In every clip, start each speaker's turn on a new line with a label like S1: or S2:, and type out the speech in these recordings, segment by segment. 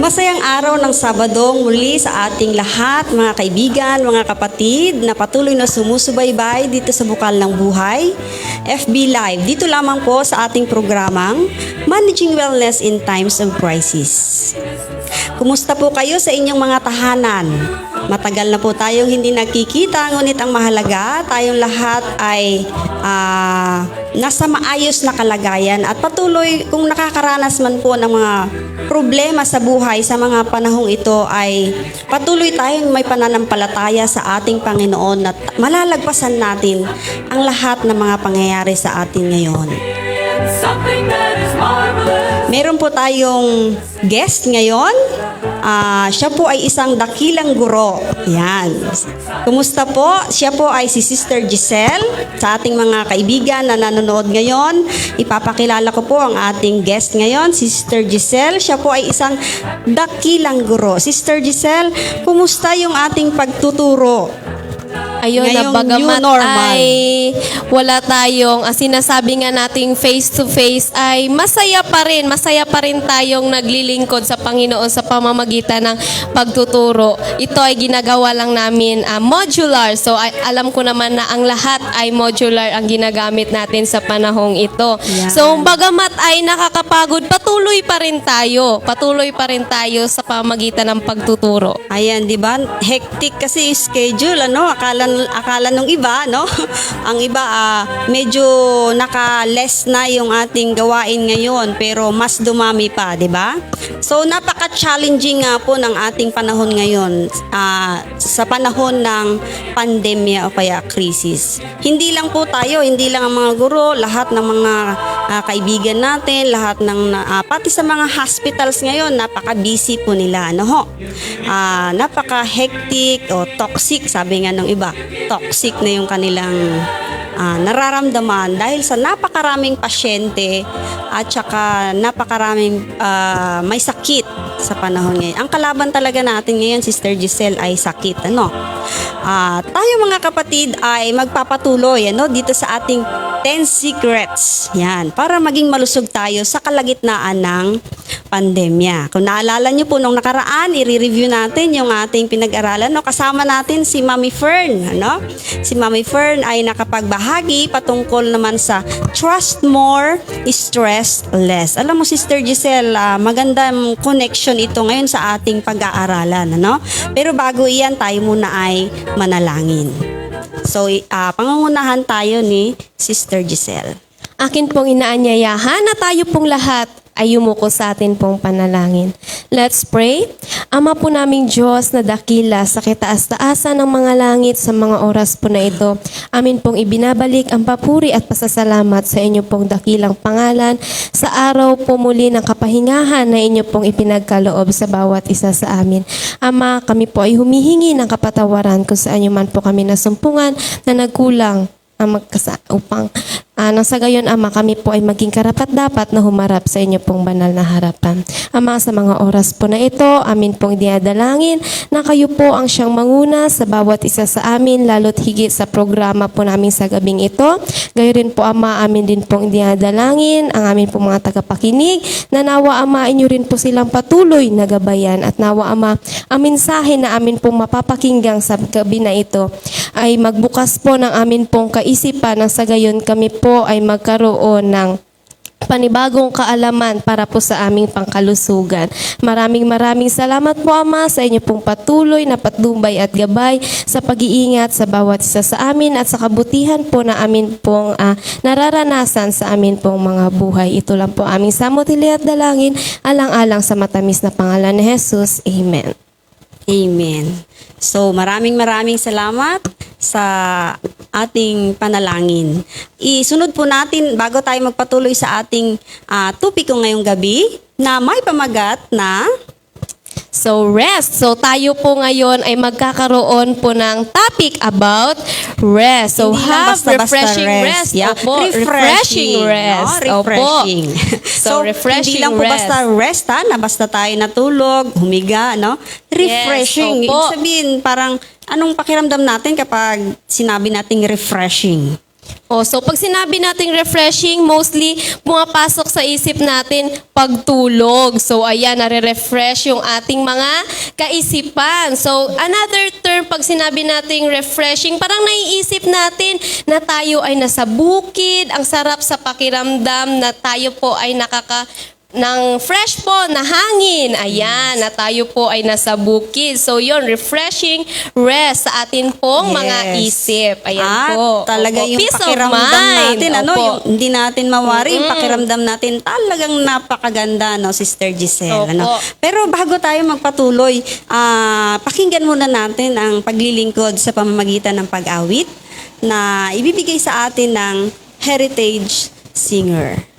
S1: Masayang araw ng Sabado muli sa ating lahat, mga kaibigan, mga kapatid na patuloy na sumusubaybay dito sa Bukal ng Buhay, FB Live. Dito lamang po sa ating programang Managing Wellness in Times of Crisis. Kumusta po kayo sa inyong mga tahanan? Matagal na po tayong hindi nakikita, ngunit ang mahalaga, tayong lahat ay nasa maayos na kalagayan at patuloy kung nakakaranas man po ng mga problema sa buhay sa mga panahong ito ay patuloy tayong may pananampalataya sa ating Panginoon at malalagpasan natin ang lahat ng mga pangyayari sa atin ngayon. Meron po tayong guest ngayon. Siya po ay isang dakilang guro. Yan. Kumusta po? Siya po ay si Sister Giselle. Sa ating mga kaibigan na nanonood ngayon, ipapakilala ko po ang ating guest ngayon, si Sister Giselle. Siya po ay isang dakilang guro. Sister Giselle, kumusta yung ating pagtuturo?
S2: Ayun, na
S1: Ngayong
S2: bagamat
S1: new normal
S2: ay wala tayong sinasabi nga nating face-to-face ay masaya pa rin tayong naglilingkod sa Panginoon sa pamamagitan ng pagtuturo. Ito ay ginagawa lang namin modular. So alam ko naman na ang lahat ay modular ang ginagamit natin sa panahong ito.
S1: Yan.
S2: So bagamat ay nakakapagod, patuloy pa rin tayo sa pamamagitan ng pagtuturo.
S1: Ayan, di ba? Hectic kasi yung schedule, ano? Akala nung iba, no? Ang iba, medyo naka-less na yung ating gawain ngayon, pero mas dumami pa, di ba? So, napaka-challenging nga po ng ating panahon ngayon sa panahon ng pandemya o kaya krisis. Hindi lang po tayo, hindi lang ang mga guro, lahat ng mga kaibigan natin, lahat ng, pati sa mga hospitals ngayon, napaka-busy po nila, ano ho? Napaka-hectic o toxic, sabi nga ng iba. Toxic na yung kanilang nararamdaman dahil sa napakaraming pasyente at saka napakaraming may sakit sa panahon ngayon. Ang kalaban talaga natin ngayon, Sister Giselle, ay sakit. Ano? Tayo mga kapatid ay magpapatuloy dito sa ating 10 secrets. Yan, para maging malusog tayo sa kalagitnaan ng pandemya. Kung naalala nyo po nung nakaraan, i-review natin yung ating pinag-aralan. Kasama natin si Mami Fern. Si Mami Fern ay nakapagbahagi patungkol naman sa trust more, stress less. Alam mo, Sister Giselle, magandang connection ito ngayon sa ating pag-aaralan. Pero bago iyan, tayo muna ay manalangin. So, pangungunahan tayo ni Sister Giselle.
S2: Akin pong inaanyayahan na tayo pong lahat ay yumuko sa atin pong panalangin. Let's pray. Ama po naming Diyos na dakila sa kitaas-taasan ng mga langit sa mga oras po na ito, amin pong ibinabalik ang papuri at pasasalamat sa inyo pong dakilang pangalan sa araw po muli ng kapahingahan na inyo pong ipinagkaloob sa bawat isa sa amin. Ama, kami po ay humihingi ng kapatawaran kung saan nyo man po kami nasumpungan na nagkulang upang nang sa gayon, Ama, kami po ay maging karapat-dapat na humarap sa inyo pong banal na harapan. Ama, sa mga oras po na ito, amin pong dinadalangin na kayo po ang siyang manguna sa bawat isa sa amin, lalo't higit sa programa po namin sa gabing ito. Gayon rin po, Ama, amin din pong dinadalangin ang amin pong mga tagapakinig, na nawa, Ama, inyo rin po silang patuloy na gabayan, at nawa, Ama, ang mensahe na amin pong mapapakinggang sa gabi na ito ay magbukas po ng amin pong kaisipan, nang sa gayon kami po ay magkaroon ng panibagong kaalaman para po sa aming pangkalusugan. Maraming salamat po, Ama, sa inyo pong patuloy na patnubay at gabay sa pag-iingat sa bawat isa sa amin at sa kabutihan po na amin pong nararanasan sa amin pong mga buhay. Ito lang po aming samutili at dalangin, alang-alang sa matamis na pangalan ni Jesus. Amen.
S1: Amen. So, maraming salamat sa ating panalangin. Isunod po natin, bago tayo magpatuloy sa ating topiko ngayong gabi, na may pamagat na
S2: So, rest. So, tayo po ngayon ay magkakaroon po ng topic about rest. So,
S1: Hindi lang
S2: have
S1: basta-basta
S2: refreshing rest.
S1: Yeah.
S2: Opo, refreshing rest.
S1: Refreshing.
S2: Opo. So, refreshing
S1: hindi lang po
S2: rest.
S1: basta rest, na basta tayo natulog, humiga, Refreshing.
S2: Yes, opo.
S1: Ibig sabihin, parang, anong pakiramdam natin kapag sinabi nating refreshing?
S2: So pag sinabi nating refreshing, mostly pumapasok sa isip natin pagtulog. So ayan, nare-refresh yung ating mga kaisipan. So another term, pag sinabi nating refreshing, parang naiisip natin na tayo ay nasa bukid, ang sarap sa pakiramdam na tayo po ay ng fresh po na hangin. Ayan, na tayo po ay nasa bukid. So yon, refreshing rest sa atin pong mga isip. Ayan po.
S1: Talaga
S2: Opo.
S1: yung
S2: Peace of
S1: pakiramdam
S2: mind.
S1: natin,
S2: Opo.
S1: yung hindi natin mawari, yung pakiramdam natin talagang napakaganda, no, Sister Giselle.
S2: Opo.
S1: Pero bago tayo magpatuloy, pakinggan muna natin ang paglilingkod sa pamamagitan ng pag-awit na ibibigay sa atin ng Heritage Singer.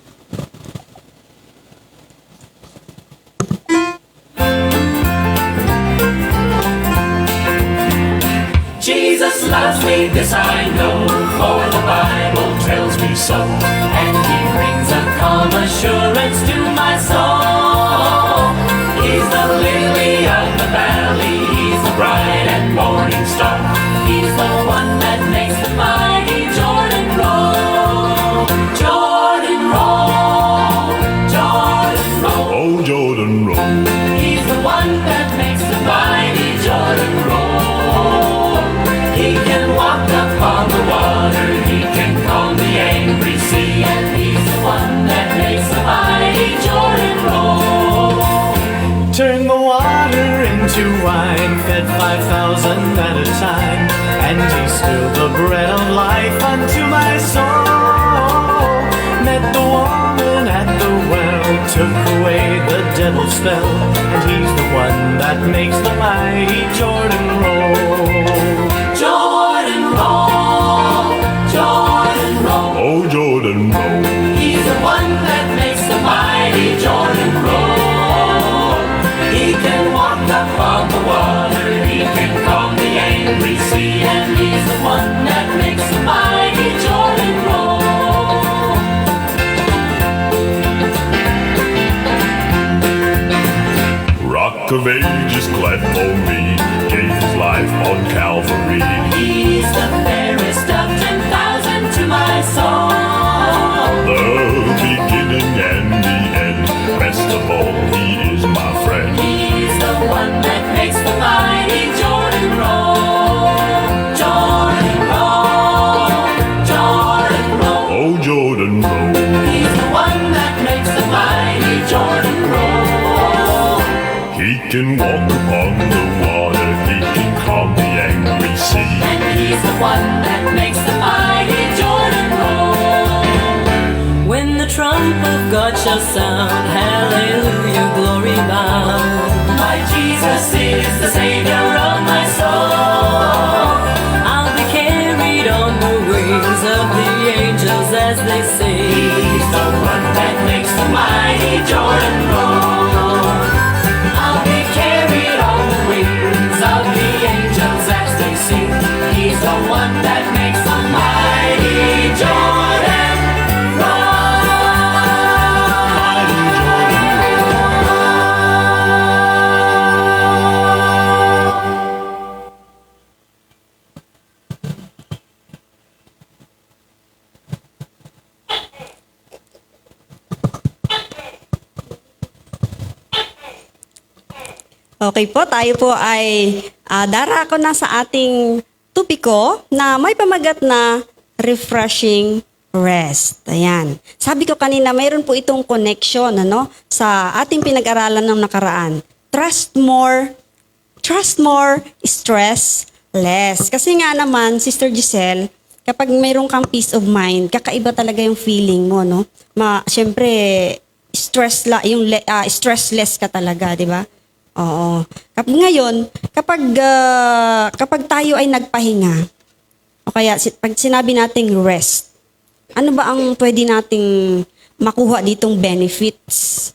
S3: Jesus loves me, this I know, for the Bible tells me so. And He brings a calm assurance to my soul. He's the lily of the valley, He's the bright and morning star. He's the one that makes the mighty Jordan roll. Jordan roll, Jordan roll.
S4: Oh, Jordan roll.
S3: He's the one that makes the mighty Jordan roll. He can walk upon the water, He can calm the angry sea, and He's the one that makes the mighty Jordan roll.
S5: Turn the water into wine, fed 5,000 at a time, and He stilled the bread of life unto my soul. Met the woman at the well, took away the devil's spell, and He's the one that makes the mighty Jordan roll.
S3: Jordan roll, Jordan roll.
S4: Oh, Jordan roll.
S3: He's the one that makes the mighty Jordan roll. He can walk upon the water, He can calm the angry sea, and He's the one that makes the mighty Jordan roll.
S4: Rock of Ages glad for me, gave His life on Calvary.
S3: He's the fairest of 10,000 to my soul.
S4: The beginning and the end, best of all, He is my friend.
S3: He's the one that makes the mighty Jordan roll. Jordan roll, Jordan roll.
S4: Oh, Jordan roll.
S3: He's the one that makes the mighty Jordan roll.
S4: He can walk upon the water, He can calm the angry sea.
S3: And He's the one that makes the mighty Jordan roll.
S6: When the trump of God shall sound, hallelujah, glory bound.
S3: My Jesus is the Savior of my soul.
S6: I'll be carried on the wings of the angels as they sing.
S3: He's the one that makes the mighty Jordan roll. I'll be carried on the wings of the angels as they sing. He's the one that makes the mighty Jordan roll.
S1: Okay po, tayo po ay darako na sa ating tupiko na may pamagat na refreshing rest. Ayan. Sabi ko kanina, mayroon po itong connection sa ating pinag-aralan ng nakaraan. Trust more, stress less. Kasi nga naman, Sister Giselle, kapag mayroon kang peace of mind, kakaiba talaga yung feeling mo, no? Siyempre, stressless ka talaga, di ba? Oo. Ngayon, kapag tayo ay nagpahinga, o kaya pag sinabi nating rest, ano ba ang pwede nating makuha ditong benefits?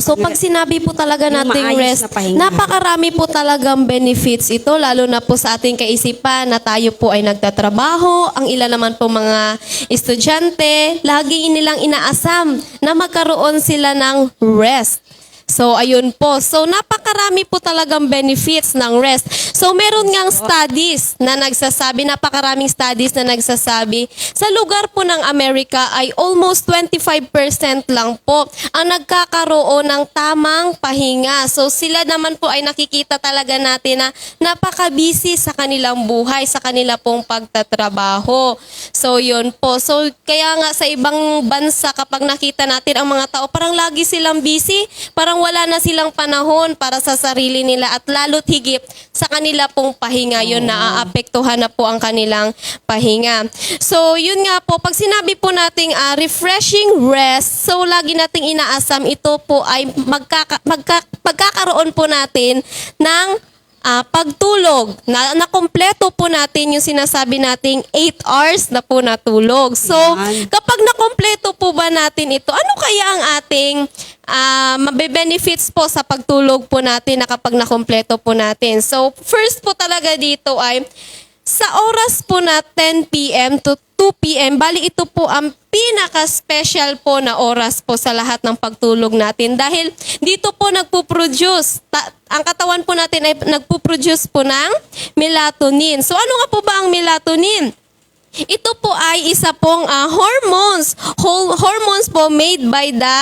S2: So pag sinabi po talaga
S1: Yung
S2: nating
S1: maayos
S2: rest,
S1: na pahinga.
S2: napakarami po talagang benefits ito, lalo na po sa ating kaisipan na tayo po ay nagtatrabaho, ang ilan naman po mga estudyante, lagi nilang inaasam na magkaroon sila ng rest. So, ayun po. So, napakarami po talagang benefits ng rest. So, meron ngang studies na nagsasabi, napakaraming studies na nagsasabi, sa lugar po ng Amerika ay almost 25% lang po ang nagkakaroon ng tamang pahinga. So, sila naman po ay nakikita talaga natin na napaka-busy sa kanilang buhay, sa kanila pong pagtatrabaho. So, yun po. So, kaya nga sa ibang bansa, kapag nakita natin ang mga tao, parang lagi silang busy, parang wala na silang panahon para sa sarili nila at lalo't higit sa kanila pong pahinga. Yun, naaapektuhan na po ang kanilang pahinga. So, yun nga po, pag sinabi po nating refreshing rest, so lagi nating inaasam, ito po ay magkakaroon po natin ng pagtulog. Nakompleto po natin yung sinasabi nating 8 hours na po natulog. So,
S1: Yan.
S2: kapag nakompleto po ba natin ito, ano kaya ang ating mabe-benefits po sa pagtulog po natin na kapag nakompleto po natin? So, first po talaga dito ay sa oras po na 10 p.m. to 2 p.m., bali ito po ang pinaka-special po na oras po sa lahat ng pagtulog natin dahil dito po nagpo-produce, ang katawan po natin ay nagpo-produce po ng melatonin. So ano nga po ba ang melatonin? Ito po ay isa pong hormones po made by the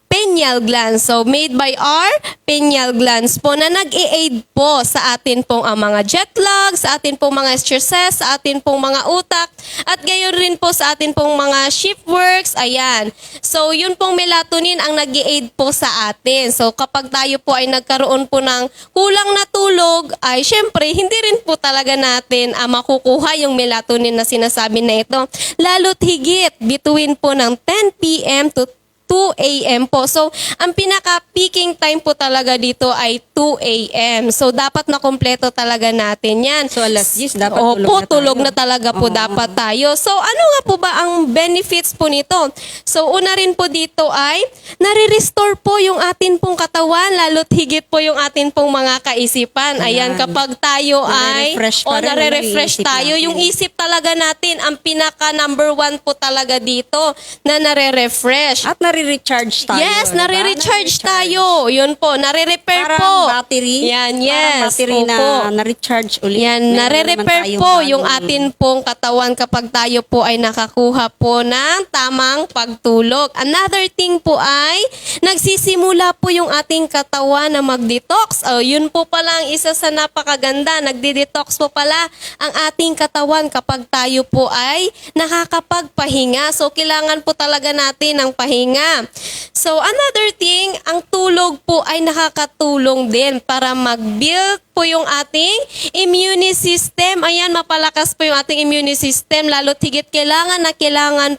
S2: pineal glands. So, made by our pineal glands po na nag-i-aid po sa atin pong mga jet lag, sa atin pong mga stresses, sa atin pong mga utak, at gayon rin po sa atin pong mga shift works. Ayan. So, yun pong melatonin ang nag-i-aid po sa atin. So, kapag tayo po ay nagkaroon po ng kulang na tulog, ay syempre, hindi rin po talaga natin makukuha yung melatonin na sinasabi na ito. Lalo't higit between po ng 10 p.m. to 2 a.m. po. So, ang pinaka-peaking time po talaga dito ay 2 a.m. So, dapat na kompleto talaga natin yan.
S1: So, alas 10, dapat
S2: tulog na talaga po dapat tayo. So, ano nga po ba ang benefits po nito? So, una rin po dito ay nare-restore po yung atin pong katawan, lalo't higit po yung atin pong mga kaisipan. Ayan, kapag tayo ay
S1: Nare-refresh pa rin,
S2: nare-refresh
S1: yung isip
S2: tayo,
S1: natin.
S2: yung isip talaga natin, ang pinaka number 1 po talaga dito na nare-refresh.
S1: At nare-recharge tayo.
S2: Yes,
S1: diba?
S2: nare-recharge tayo. Yun po, nare-repair
S1: Parang
S2: po.
S1: battery.
S2: Yan,
S1: Parang
S2: yes.
S1: battery na
S2: Opo.
S1: na-recharge ulit.
S2: Yan,
S1: Meron
S2: nare-repair
S1: naman tayong
S2: po yung
S1: bagong-
S2: atin pong katawan kapag tayo po ay nakakuha po ng tamang pagtulog. Another thing po ay nagsisimula po yung ating katawan na mag-detox. Yun po pala ang isa sa napakaganda. Nagdi-detox po pala ang ating katawan kapag tayo po ay nakakapagpahinga. So, kailangan po talaga natin ng pahinga. So, another thing, ang tulog po ay nakakatulong din para mag-build po yung ating immune system. Ayan, mapalakas po yung ating immune system. Lalo't higit kailangan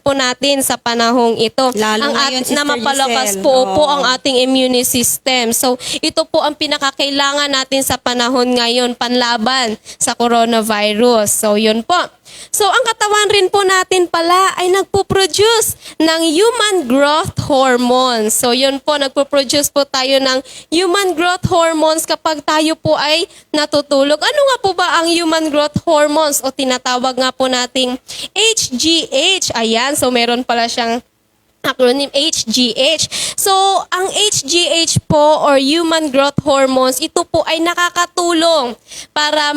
S2: po natin sa panahong ito.
S1: Lalo ngayon,
S2: na
S1: Sister
S2: mapalakas
S1: Giselle.
S2: po
S1: Oo.
S2: ang ating immune system. So, ito po ang pinakakailangan natin sa panahon ngayon, panlaban sa coronavirus. So, yun po. So, ang katawan rin po natin pala ay nagpo-produce ng human growth hormones. So, yun po, nagpo-produce po tayo ng human growth hormones kapag tayo po ay natutulog. Ano nga po ba ang human growth hormones o tinatawag nga po nating HGH? Ayan, so meron pala siyang acronym HGH. So, ang HGH po or human growth hormones, ito po ay nakakatulong para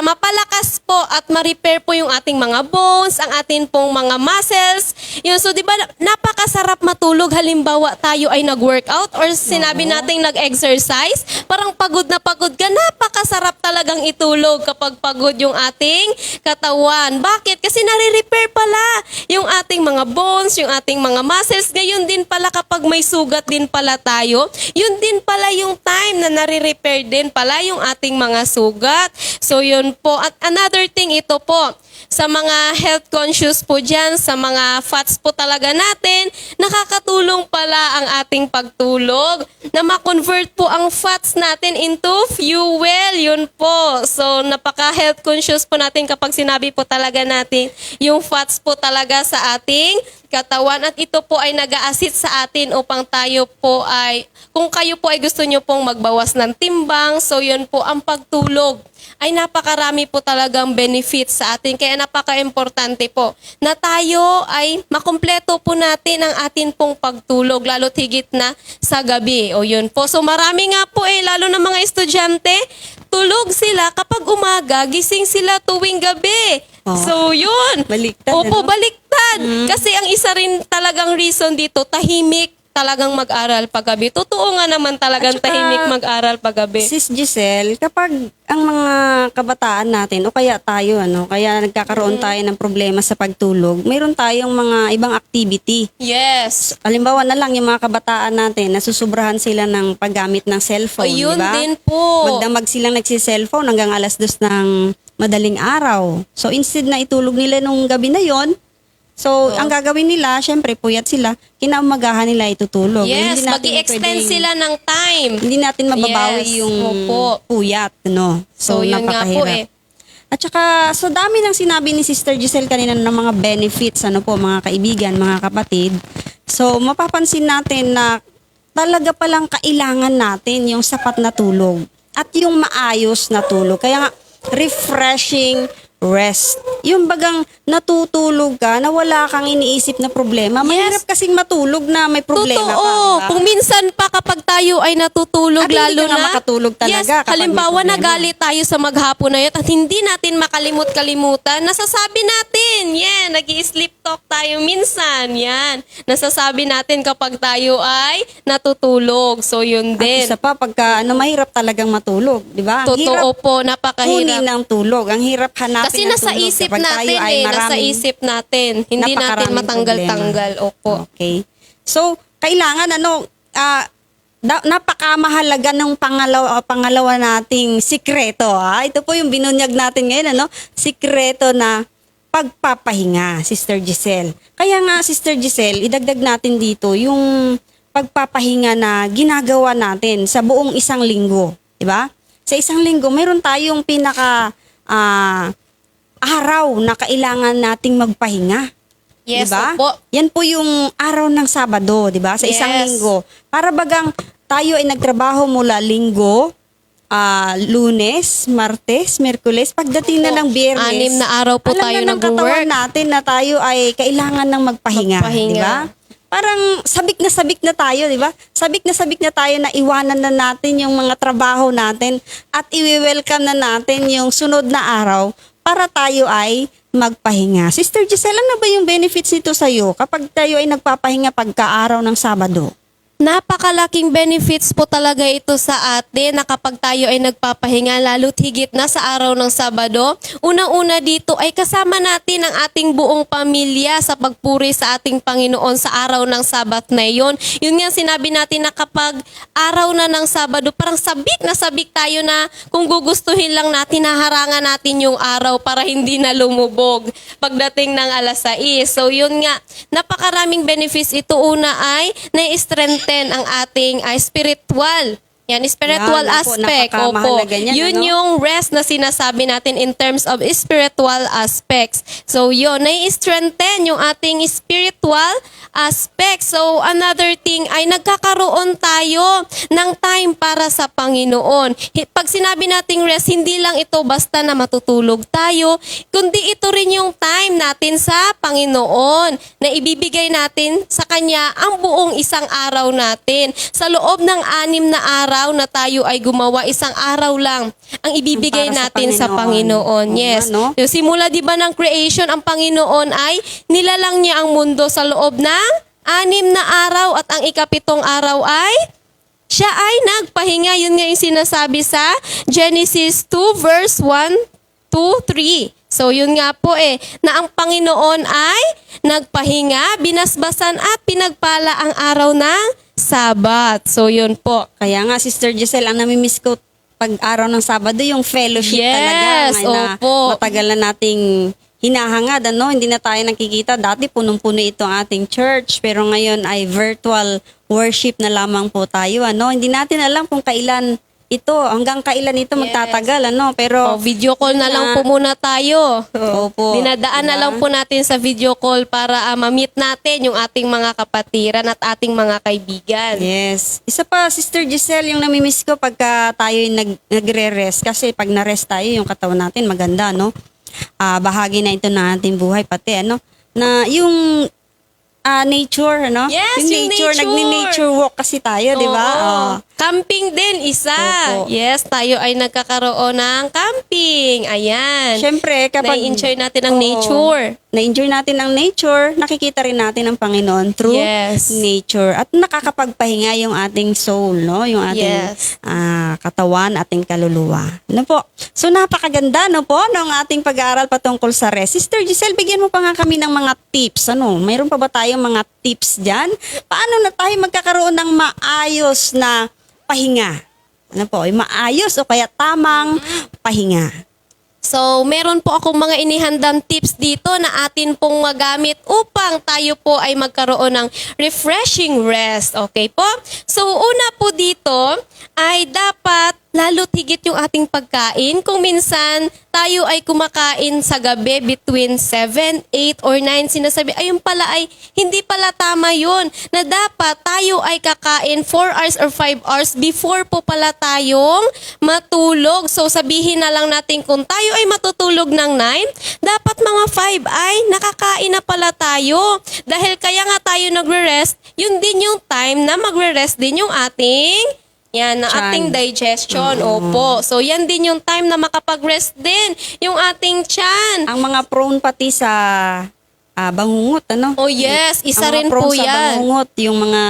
S2: mapalakas po at ma-repair po yung ating mga bones, ang ating pong mga muscles. Yun, so, di ba, napakasarap matulog. Halimbawa, tayo ay nag-workout or sinabi nating nag-exercise, parang pagod na pagod ka, napakasarap talagang itulog kapag pagod yung ating katawan. Bakit? Kasi nare-repair pala yung ating mga bones, yung ating mga muscles. Ngayon din pala kapag may sugat din pala tayo, yun din pala yung time na nare-repair din pala yung ating mga sugat. So, yun po. At another thing, ito po, sa mga health conscious po dyan, sa mga fats po talaga natin, nakakatulong pala ang ating pagtulog na ma-convert po ang fats natin into fuel. Yun po. So, napaka-health conscious po natin kapag sinabi po talaga natin yung fats po talaga sa ating katawan. At ito po ay nag-a-assist sa atin upang tayo po ay, kung kayo po ay gusto nyo pong magbawas ng timbang, so yun po ang pagtulog ay napakarami po talagang benefits sa atin. Kaya napaka-importante po na tayo ay makumpleto po natin ang atin pong pagtulog, lalo't higit na sa gabi. O yun po. So marami nga po lalo na mga estudyante, tulog sila kapag umaga, gising sila tuwing gabi.
S1: Oh.
S2: So yun.
S1: Baliktad,
S2: Opo,
S1: ano?
S2: baliktad. Kasi ang isa rin talagang reason dito, tahimik talagang mag-aral paggabi. Totoo nga naman talagang
S1: At saka,
S2: tahimik mag-aral paggabi.
S1: Sis Giselle, kapag ang mga kabataan natin o kaya tayo kaya nagkakaroon tayo ng problema sa pagtulog, mayroon tayong mga ibang activity.
S2: Yes.
S1: Halimbawa na lang yung mga kabataan natin, nasusubrahan sila ng paggamit ng cellphone, di
S2: Ayun
S1: ba?
S2: din po.
S1: Magdamag silang nagsi-cellphone hanggang alas 2 ng madaling araw. So instead na itulog nila nung gabi na yon, so ang gagawin nila, syempre puyat sila, kinaumagahan nila itutulog.
S2: Yes,
S1: Hindi natin
S2: mag-i-extend
S1: pwedeng-
S2: sila ng time.
S1: Hindi natin mababawi
S2: Yes,
S1: yung
S2: opo.
S1: puyat, no?
S2: So, yun nga po
S1: napakahirap. At saka, so dami ng sinabi ni Sister Giselle kanina ng mga benefits, mga kaibigan, mga kapatid. So, mapapansin natin na talaga palang kailangan natin yung sapat na tulog at yung maayos na tulog. Kaya nga, refreshing rest. Yung bagang natutulog ka na wala kang iniisip na problema. Mahirap kasing matulog na may problema
S2: Totoo.
S1: ka. Diba?
S2: Kung minsan pa kapag tayo ay natutulog,
S1: At hindi
S2: lalo
S1: ka nga
S2: na
S1: makatulog talaga
S2: yes,
S1: kapag may
S2: halimbawa
S1: problema.
S2: nagalit tayo sa maghapon na yun at hindi natin makalimut-kalimutan, nasasabi natin, nag-i-sleep talk tayo minsan, nasasabi natin kapag tayo ay natutulog. So yun
S1: At
S2: din.
S1: isa pa, pagka mahirap talagang matulog, di ba? Ang
S2: Totoo
S1: hirap
S2: po,
S1: kunin
S2: napakahirap.
S1: ng tulog. Ang hirap hanapin
S2: Kasi
S1: ng
S2: nasa
S1: tulog
S2: isip
S1: kapag tayo
S2: natin
S1: ay
S2: nasa
S1: maraming-
S2: isip natin. Hindi natin
S1: napakaraming
S2: matanggal-tanggal.
S1: problema.
S2: Opo.
S1: Okay. So, kailangan napakamahalaga ng pangalawa nating sikreto. Ito po yung binunyag natin ngayon, sikreto na pagpapahinga, Sister Giselle. Kaya nga, Sister Giselle, idagdag natin dito yung pagpapahinga na ginagawa natin sa buong isang linggo. Diba? Sa isang linggo, mayroon tayong araw na kailangan nating magpahinga.
S2: Yes,
S1: Diba?
S2: opo.
S1: Yan po yung araw ng Sabado, di ba? Sa isang
S2: Yes.
S1: linggo. Para bagang tayo ay nagtrabaho mula Linggo, Lunes, Martes, Miyerkules, pagdating na ng Biyernes.
S2: 6 na araw po tayo
S1: alam na ng
S2: nag-work.
S1: katawan natin na tayo ay kailangan ng magpahinga,
S2: Magpahinga.
S1: di ba? Parang sabik na tayo, di ba? Sabik na tayo na iwanan na natin yung mga trabaho natin at i-welcome na natin yung sunod na araw para tayo ay magpahinga. Sister Giselle, ano ba yung benefits nito sa'yo kapag tayo ay nagpapahinga pagka-araw ng Sabado?
S2: Napakalaking benefits po talaga ito sa atin na kapag tayo ay nagpapahinga, lalo't higit na sa araw ng Sabado. Unang-una dito ay kasama natin ang ating buong pamilya sa pagpuri sa ating Panginoon sa araw ng Sabat na iyon. Yun nga sinabi natin na kapag araw na ng Sabado, parang sabik na sabik tayo na kung gugustuhin lang natin, naharangan natin yung araw para hindi na lumubog pagdating ng alas 6. So yun nga, napakaraming benefits ito. Una ay na-strengthen ang ating spiritual. Yan, spiritual
S1: Yan, opo,
S2: aspect.
S1: napakamahalaga niyan,
S2: Yun yung rest na sinasabi natin in terms of spiritual aspects. So yun, nai-strengthen yung ating spiritual aspect. So another thing ay nagkakaroon tayo ng time para sa Panginoon. Pag sinabi nating rest, hindi lang ito basta na matutulog tayo, kundi ito rin yung time natin sa Panginoon na ibibigay natin sa Kanya ang buong isang araw natin. Sa loob ng 6 na araw na tayo ay gumawa, isang araw lang ang ibibigay
S1: Para sa
S2: natin sa Panginoon.
S1: Oo
S2: Yes.
S1: nga, no?
S2: Yung simula 'di ba ng creation, ang Panginoon ay nilalang niya ang mundo sa loob ng 6 na araw at ang ika-7 araw ay siya ay nagpahinga. Yun nga yung sinasabi sa Genesis 2 verse 1 to 3. So yun nga po na ang Panginoon ay nagpahinga, binasbasan at pinagpala ang araw ng Sabat. So yun po.
S1: Kaya nga, Sister Giselle, ang namimiss ko pag-araw ng Sabado, yung fellowship
S2: Yes,
S1: talaga. Na
S2: opo.
S1: matagal na nating hinahangad, hindi na tayo nakikita. Dati punong-puno ito ang ating church, pero ngayon ay virtual worship na lamang po tayo, Hindi natin alam kung kailan ito, hanggang kailan ito magtatagal, ano? Pero,
S2: Video call na lang po muna tayo.
S1: Opo.
S2: Dinadaan na
S1: Diba?
S2: lang po natin sa video call para ma-meet natin yung ating mga kapatiran at ating mga kaibigan.
S1: Yes. Isa pa, Sister Giselle, yung namimiss ko pagka tayo nagre-rest. Kasi pag na-rest tayo, yung katawan natin maganda, no? Bahagi na ito ng ating buhay, pati, ano? Na yung nature, ano?
S2: Yes, yung nature.
S1: Nagni-nature walk kasi tayo, di ba?
S2: Oo. Camping din, isa.
S1: Opo.
S2: Yes, tayo ay nagkakaroon ng camping. Ayan.
S1: Siyempre, kapag...
S2: Na-enjoy natin ang
S1: Oo.
S2: nature.
S1: Na-enjoy natin ang nature, nakikita rin natin ang Panginoon through
S2: Yes.
S1: nature. At nakakapagpahinga yung ating soul, no? Yung ating
S2: Yes.
S1: katawan, ating kaluluwa. Ano po? So, napakaganda, no po, ng ating pag-aaral patungkol sa rest. Sister Giselle, bigyan mo pa nga kami ng mga tips. Ano? Mayroon pa ba tayong mga tips dyan? Paano na tayo magkakaroon ng maayos na pahinga? Ano po? Yung maayos o kaya tamang pahinga.
S2: So, meron po akong mga inihandang tips dito na atin pong magamit upang tayo po ay magkaroon ng refreshing rest. Okay po? So, una po dito ay dapat lalo tigit yung ating pagkain. Kung minsan tayo ay kumakain sa gabi between 7, 8, or 9, sinasabi, ayun pala ay hindi pala tama yun. Na dapat tayo ay kakain 4 hours or 5 hours before po pala tayong matulog. So sabihin na lang natin kung tayo ay matutulog ng 9, dapat mga 5 ay nakakain na pala tayo. Dahil kaya nga tayo nagre-rest, yun din yung time na magre-rest din yung ating yan, na
S1: Tiyan.
S2: ating digestion. Opo. So, yan din yung time na makapag-rest din yung ating tiyan.
S1: Ang mga prone pati sa bangungot, ano?
S2: Oh yes, isa
S1: Ang mga
S2: rin
S1: prone
S2: po
S1: sa
S2: yan.
S1: bangungot, yung mga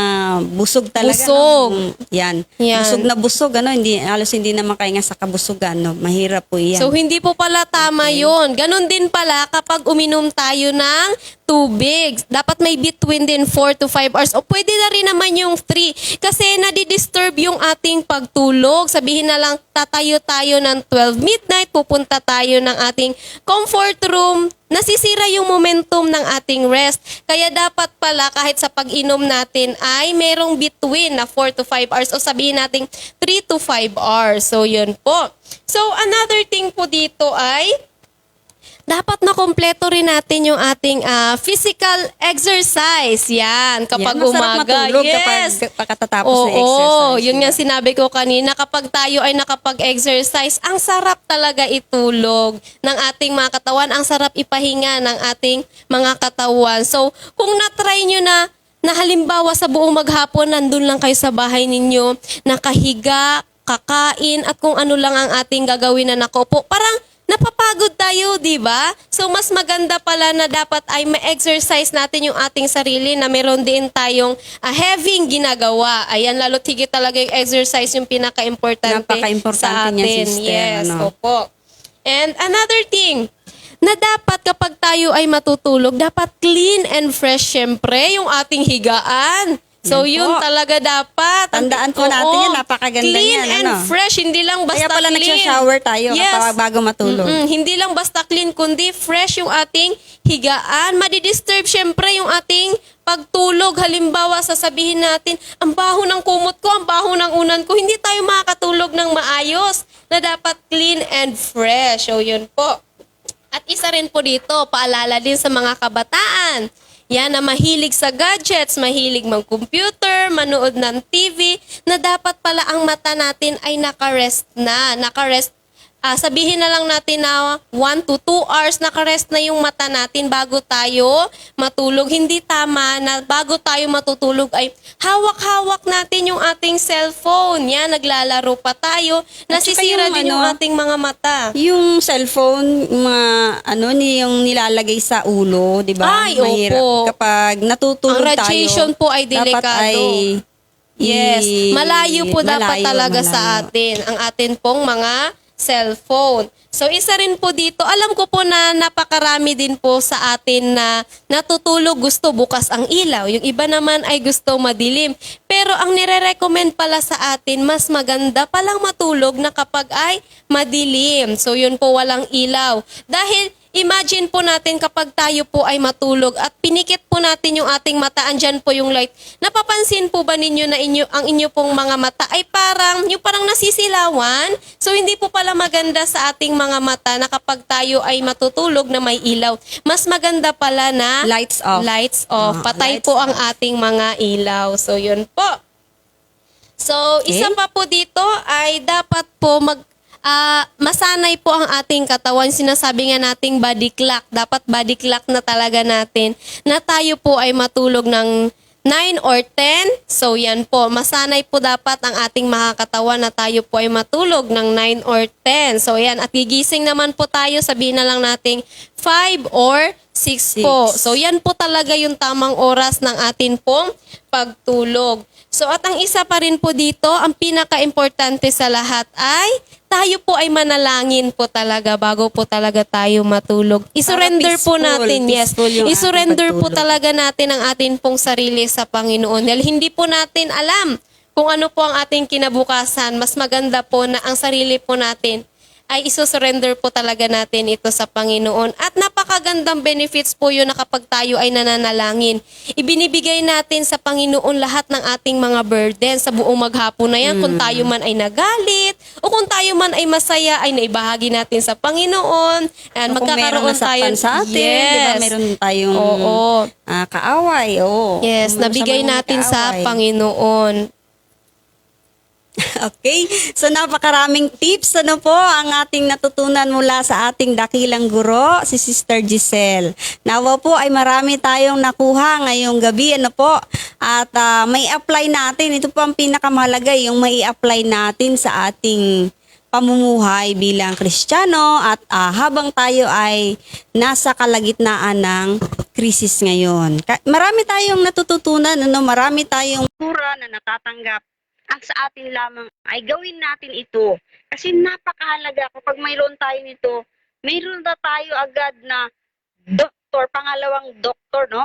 S1: busog talaga.
S2: Busog.
S1: No? Yan.
S2: Yan.
S1: Busog na busog, ano? Halos hindi na makahinga sa kabusugan, no? Mahirap po yan.
S2: So, hindi po pala tama yun. Ganon din pala kapag uminom tayo ng tubig. Dapat may between din 4 to 5 hours. O pwede na rin naman yung 3. Kasi nadidisturb yung ating pagtulog. Sabihin na lang, tatayo tayo ng 12 midnight, pupunta tayo ng ating comfort room. Nasisira yung momentum ng ating rest. Kaya dapat pala kahit sa pag-inom natin ay merong between na 4 to 5 hours o sabihin natin 3 to 5 hours. So, yun po. So, another thing po dito ay dapat na kompleto rin natin yung ating physical exercise. Yan, kapag
S1: Yan, masarap
S2: umaga.
S1: matulog
S2: Yes.
S1: kapag pagkatapos
S2: Oo,
S1: ng exercise.
S2: yun nga sinabi ko kanina, kapag tayo ay nakapag-exercise, ang sarap talaga itulog ng ating mga katawan, ang sarap ipahinga ng ating mga katawan. So, kung na-try nyo na halimbawa sa buong maghapon, nandun lang kayo sa bahay ninyo, nakahiga, kakain, at kung ano lang ang ating gagawin na nakaupo, parang napapagod tayo, di ba? So, mas maganda pala na dapat ay ma-exercise natin yung ating sarili na meron din tayong having ginagawa. Ayan, lalo tigit talaga yung exercise yung pinaka-importante sa
S1: Napaka-importante
S2: atin.
S1: niyan, sister,
S2: Yes,
S1: ano?
S2: opo. And another thing, na dapat kapag tayo ay matutulog, dapat clean and fresh syempre yung ating higaan. So,
S1: Yan
S2: yun
S1: po.
S2: talaga dapat.
S1: Tandaan po natin
S2: Oo.
S1: yan, napakaganda
S2: clean
S1: yan,
S2: and
S1: ano?
S2: fresh, hindi lang basta
S1: Kaya pala
S2: clean.
S1: nagsha-shower tayo
S2: Yes.
S1: kapag bago matulog.
S2: Hindi lang basta clean, kundi fresh yung ating higaan. Madidisturb syempre yung ating pagtulog. Halimbawa, sasabihin natin, ang baho ng kumot ko, ang baho ng unan ko. Hindi tayo makakatulog ng maayos na dapat clean and fresh. So, yun po. At isa rin po dito, paalala din sa mga kabataan. Yan na mahilig sa gadgets, mahilig mag-computer, manood ng TV, na dapat pala ang mata natin ay nakarest na. Nakarest, sabihin na lang natin na 1 to 2 hours nakarest na yung mata natin bago tayo matulog. Hindi tama na bago tayo matutulog ay hawak-hawak natin yung ating cellphone. Yan, naglalaro pa tayo. Nasisira din yung ating mga mata.
S1: Yung cellphone, mga yung nilalagay sa ulo, 'di ba?
S2: Ay,
S1: Mahirap.
S2: opo.
S1: Kapag natutulog
S2: Ang
S1: tayo,
S2: radiation po ay delikado.
S1: Dapat ay
S2: Yes, malayo po dapat
S1: malayo,
S2: talaga
S1: malayo.
S2: sa atin ang atin pong mga cellphone. So isa rin po dito, alam ko po na napakarami din po sa atin na natutulog gusto bukas ang ilaw. Yung iba naman ay gusto madilim. Pero ang nire-recommend pala sa atin, mas maganda palang matulog na kapag ay madilim. So yun po, walang ilaw. Dahil Imagine po natin kapag tayo po ay matulog at pinikit po natin yung ating mata, andyan po yung light. Napapansin po ba ninyo na ang inyo pong mga mata ay parang nasisilawan? So hindi po pala maganda sa ating mga mata na kapag tayo ay matutulog na may ilaw. Mas maganda pala na
S1: Lights off.
S2: Lights off. Patay
S1: lights
S2: po ang ating mga ilaw. So yun po. So, isa pa po dito ay dapat po masanay po ang ating katawan. Sinasabi nga nating body clock. Dapat body clock na talaga natin na tayo po ay matulog ng 9 or 10. So, yan po. Masanay po dapat ang ating mga katawan na tayo po ay matulog ng 9 or 10. So, yan. At gigising naman po tayo, sabihin na lang nating 5 or 6 po. So, yan po talaga yung tamang oras ng atin pong pagtulog. So, at ang isa pa rin po dito, ang pinaka-importante sa lahat ay tayo po ay manalangin po talaga bago po talaga tayo matulog. I-surrender po natin,
S1: peaceful yung
S2: I-surrender
S1: ating
S2: po
S1: pagtulog.
S2: talaga natin ang atin pong sarili sa Panginoon. Dahil hindi po natin alam kung ano po ang ating kinabukasan. Mas maganda po na ang sarili po natin ay isusurrender po talaga natin ito sa Panginoon. At napakagandang benefits po yun na kapag tayo ay nananalangin. Ibinibigay natin sa Panginoon lahat ng ating mga burden sa buong maghapon na yan. Kung tayo man ay nagalit o kung tayo man ay masaya, ay naibahagi natin sa Panginoon. And
S1: Kung meron
S2: magkakaroon tayo.
S1: nasaktan sa atin, di ba? Meron tayong
S2: Oo.
S1: kaaway. Oo.
S2: Yes,
S1: Kung meron
S2: nabigay
S1: sa mga
S2: natin sa
S1: kaaway.
S2: Panginoon.
S1: Okay? So napakaraming tips po ang ating natutunan mula sa ating dakilang guro, si Sister Giselle. Nawa po ay marami tayong nakuha ngayong gabi po. At may apply natin. Ito po ang pinakamahalaga, yung may apply natin sa ating pamumuhay bilang Kristiyano at habang tayo ay nasa kalagitnaan ng krisis ngayon. Marami tayong natututunan, marami tayong pura na natatanggap. Ang sa atin lamang ay gawin natin ito. Kasi napakahalaga kapag mayroon tayo nito, mayroon na tayo agad na doktor, pangalawang doktor, no?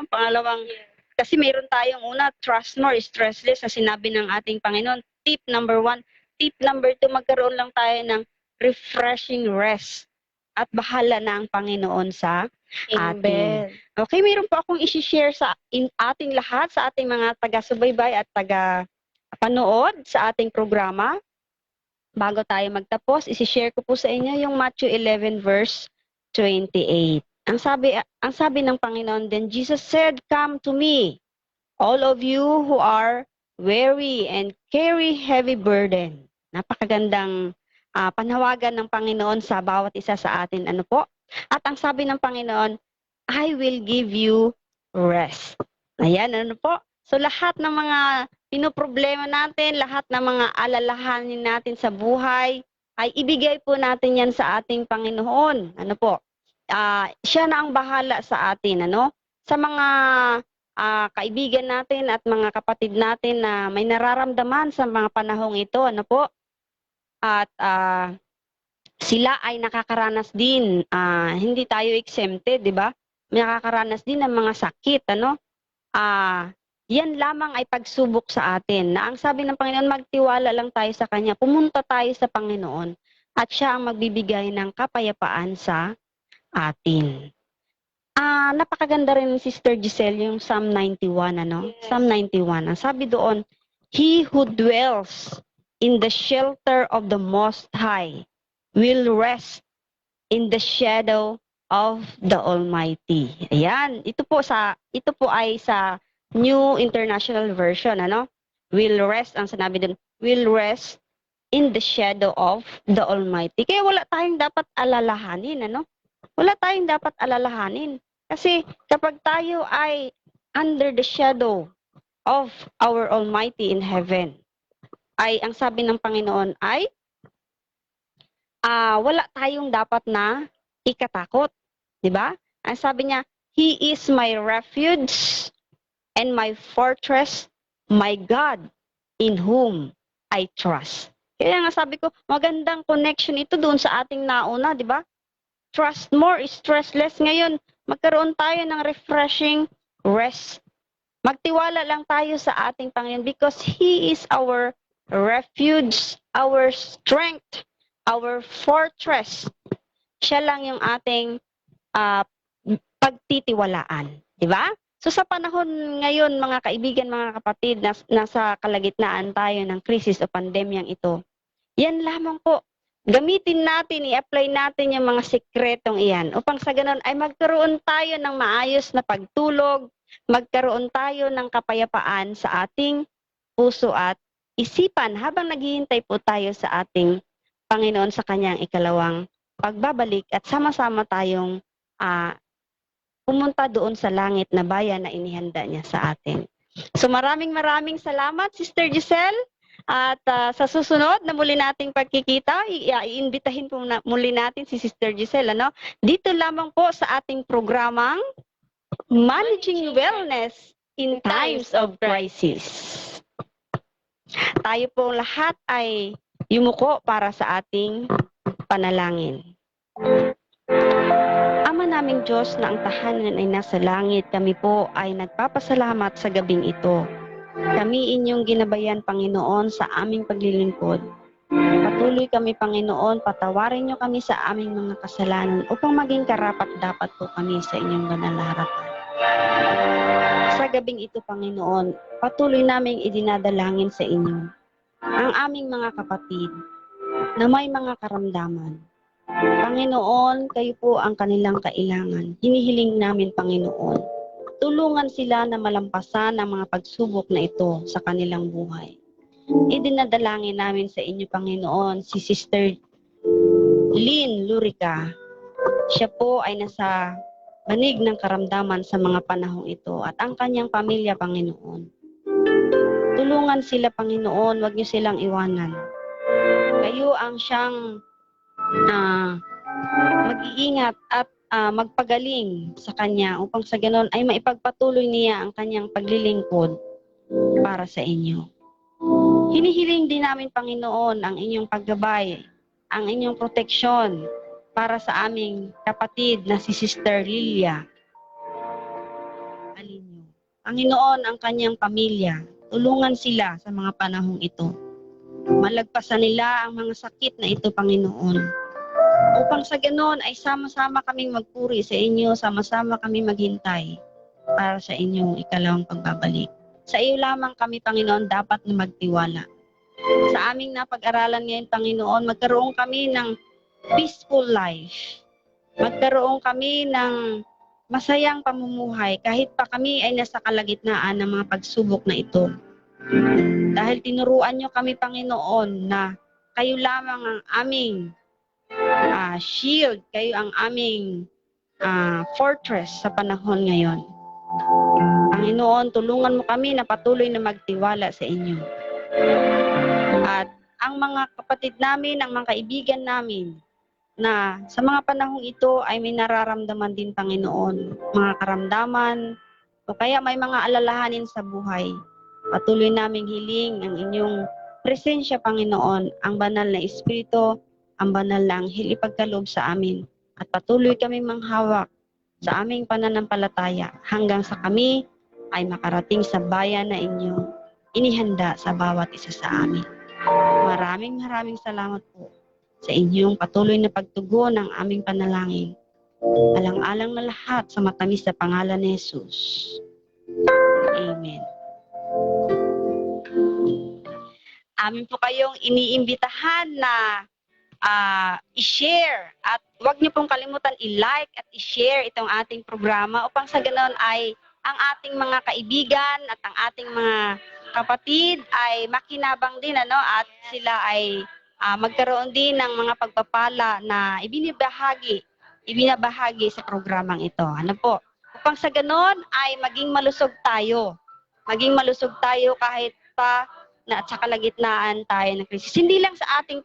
S1: Kasi mayroon tayong una, trust more, stress less, na sinabi ng ating Panginoon. Tip number 1. Tip number 2, magkaroon lang tayo ng refreshing rest. At bahala na ang Panginoon sa atin. Okay, mayroon po akong isi-share sa ating lahat, sa ating mga taga-subaybay at taga-panood sa ating programa. Bago tayo magtapos, isi-share ko po sa inyo yung Matthew 11 verse 28. Ang sabi ng Panginoon, then Jesus said, "Come to me, all of you who are weary and carry heavy burden." Napakagandang panawagan ng Panginoon sa bawat isa sa atin. Ano po? At ang sabi ng Panginoon, I will give you rest. Ayan, ano po? So lahat ng mga pinoproblema natin, lahat ng mga alalahanin natin sa buhay, ay ibigay po natin yan sa ating Panginoon. Ano po? Siya na ang bahala sa atin. Ano? Sa mga kaibigan natin at mga kapatid natin na may nararamdaman sa mga panahong ito, ano po? At sila ay nakakaranas din, hindi tayo exempted, di ba? Nakakaranas din ng mga sakit, ano? Yan lamang ay pagsubok sa atin. Na ang sabi ng Panginoon, magtiwala lang tayo sa Kanya. Pumunta tayo sa Panginoon at siya ang magbibigay ng kapayapaan sa atin. Napakaganda rin ni Sister Giselle yung Psalm 91, ano? Yes. Psalm 91. Ang sabi doon, He who dwells in the shelter of the Most High will rest in the shadow of the Almighty. Ayan, ito po ay sa New International Version, ano? Will rest, ang sinabi doon, will rest in the shadow of the Almighty. Kaya wala tayong dapat alalahanin, ano? Wala tayong dapat alalahanin. Kasi kapag tayo ay under the shadow of our Almighty in heaven, ay ang sabi ng Panginoon ay wala tayong dapat na ikatakot. Diba? Ang sabi niya, He is my refuge and my fortress, my God, in whom I trust. Kaya nga sabi ko, magandang connection ito doon sa ating nauna, di ba? Trust more, stress less. Ngayon, magkaroon tayo ng refreshing rest. Magtiwala lang tayo sa ating Panginoon because He is our refuge, our strength, our fortress. Siya lang yung ating ah, pagtitiwalaan, di ba? So sa panahon ngayon, mga kaibigan, mga kapatid, nasa kalagitnaan tayo ng krisis o pandemyang ito. Yan lamang po. Gamitin natin, i-apply natin yung mga sikretong iyan upang sa ganon ay magkaroon tayo ng maayos na pagtulog, magkaroon tayo ng kapayapaan sa ating puso at isipan habang naghihintay po tayo sa ating Panginoon sa kanyang ikalawang pagbabalik at sama-sama tayong pumunta doon sa langit na bayan na inihanda niya sa atin. So maraming salamat, Sister Giselle. At sa susunod na muli nating pagkikita, iimbitahin po muli natin si Sister Giselle. Dito lamang po sa ating programang Managing Wellness in Times of Crisis. Tayo po lahat ay yumuko para sa ating panalangin. Ama naming Diyos na ang tahanan ay nasa langit, kami po ay nagpapasalamat sa gabing ito. Kami inyong ginabayan, Panginoon, sa aming paglilingkod. Patuloy kami, Panginoon, patawarin niyo kami sa aming mga kasalanan upang maging karapat-dapat po kami sa inyong banal na harapan. Sa gabing ito, Panginoon, patuloy naming idinadalangin sa inyo ang aming mga kapatid na may mga karamdaman. Panginoon, kayo po ang kanilang kailangan. Hinihiling namin, Panginoon, tulungan sila na malampasan ang mga pagsubok na ito sa kanilang buhay. Idinadalangin namin sa inyo, Panginoon, si Sister Lynn Lurica. Siya po ay nasa banig ng karamdaman sa mga panahong ito at ang kanyang pamilya, Panginoon. Tulungan sila, Panginoon, huwag niyo silang iwanan. Kayo ang siyang mag-iingat at magpagaling sa kanya upang sa ganon ay maipagpatuloy niya ang kanyang paglilingkod para sa inyo. Hinihiling din namin, Panginoon, ang inyong paggabay, ang inyong proteksyon para sa aming kapatid na si Sister Lilia Alinyo. Panginoon, ang kanyang pamilya, tulungan sila sa mga panahong ito. Malagpasan nila ang mga sakit na ito, Panginoon. Upang sa ganon ay sama-sama kaming magpuri sa inyo, sama-sama kami maghintay para sa inyong ikalawang pagbabalik. Sa iyo lamang kami, Panginoon, dapat na magtiwala. Sa aming napag-aralan ngayon, Panginoon, magkaroon kami ng peaceful life. Magkaroon kami ng masayang pamumuhay kahit pa kami ay nasa kalagitnaan ng mga pagsubok na ito. Dahil tinuruan niyo kami, Panginoon, na kayo lamang ang aming shield, kayo ang aming fortress sa panahon ngayon. Panginoon, tulungan mo kami na patuloy na magtiwala sa inyo. At ang mga kapatid namin, ang mga kaibigan namin, na sa mga panahong ito ay may nararamdaman din, Panginoon, mga karamdaman, o kaya may mga alalahanin sa buhay. Patuloy naming hiling ang inyong presensya, Panginoon, ang banal na Espiritu, ang banal na anghel ipagkaloob sa amin. At patuloy kaming manghawak sa aming pananampalataya hanggang sa kami ay makarating sa bayan na inyong inihanda sa bawat isa sa amin. Maraming salamat po sa inyong patuloy na pagtugon ng aming panalangin. Alang-alang na lahat sa matamis na pangalan ni Jesus. Amen. Amin po kayong iniimbitahan na i-share at huwag niyo pong kalimutan i-like at i-share itong ating programa upang sa ganon ay ang ating mga kaibigan at ang ating mga kapatid ay makinabang din at sila ay magkaroon din ng mga pagpapala na ibinabahagi sa programang ito. Upang sa ganon ay maging malusog tayo. Maging malusog tayo kahit pa na at sa kalagitnaan tayo ng krisis. Hindi lang sa ating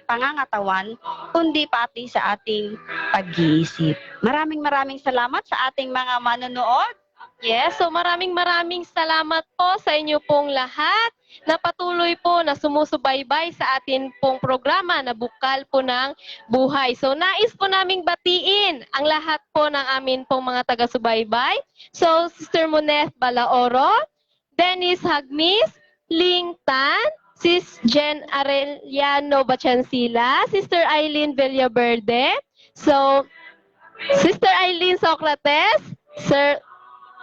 S1: pangangatawan, kundi pati sa ating pag-iisip. Maraming salamat sa ating mga manonood.
S2: Yes, so maraming salamat po sa inyo pong lahat na patuloy po na sumusubaybay sa atin pong programa na Bukal po ng Buhay. So nais po naming batiin ang lahat po ng amin pong mga taga-subaybay. So Sister Moneth Balaoro, Dennis Hagmis, Ling Tan, Sis Jen Arellano Bachansila, Sister Eileen Villaverde. So Sister Eileen Socrates, Sir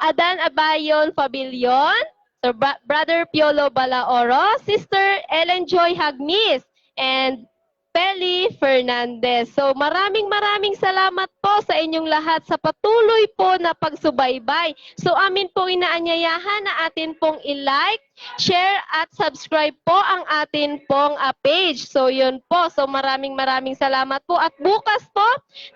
S2: Adan Abayon Fabilion, Sir Brother Piolo Balaoro, Sister Ellen Joy Hagmis, and Peli Fernandez. So maraming salamat po sa inyong lahat sa patuloy po na pagsubaybay. So amin po inaanyayahan na atin pong i-like, share at subscribe po ang atin pong page. So yun po. So maraming salamat po. At bukas po,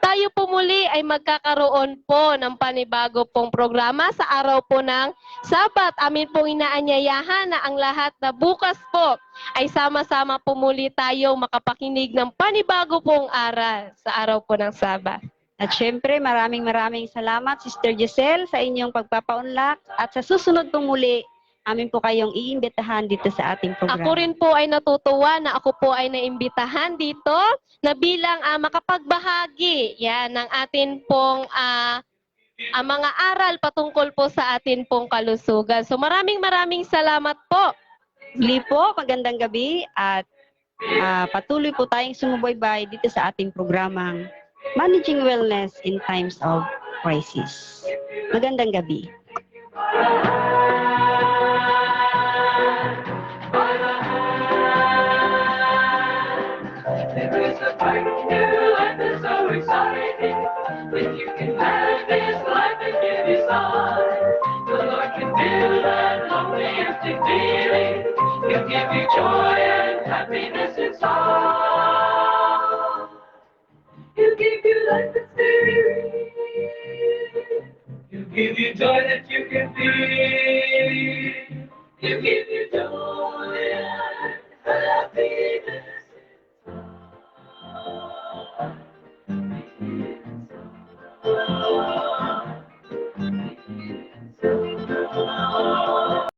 S2: tayo po muli ay magkakaroon po ng panibago pong programa sa araw po ng Sabat. Amin pong inaanyayahan na ang lahat na bukas po ay sama-sama po muli tayo makapakinig ng panibago pong aral sa araw po ng Sabat.
S1: At syempre, maraming salamat, Sister Giselle, sa inyong pagpapaunlak. At sa susunod po muli, amin po kayong iimbitahan dito sa ating programa.
S2: Ako rin po ay natutuwa na ako po ay naimbitahan dito na bilang makapagbahagi yan ng atin pong mga aral patungkol po sa atin pong kalusugan. So maraming salamat po.
S1: Muli po, magandang gabi at patuloy po tayong sumubaybay dito sa ating programang Managing Wellness in Times of Crisis. Magandang gabi.
S3: There is a brand-new life that's so exciting. If you can manage this life and give it sign, the Lord can fill that lonely, empty feeling. He'll give you joy and happiness inside. He'll give you life that's very. He'll give you joy that you can feel. He'll give you joy and happiness. Oh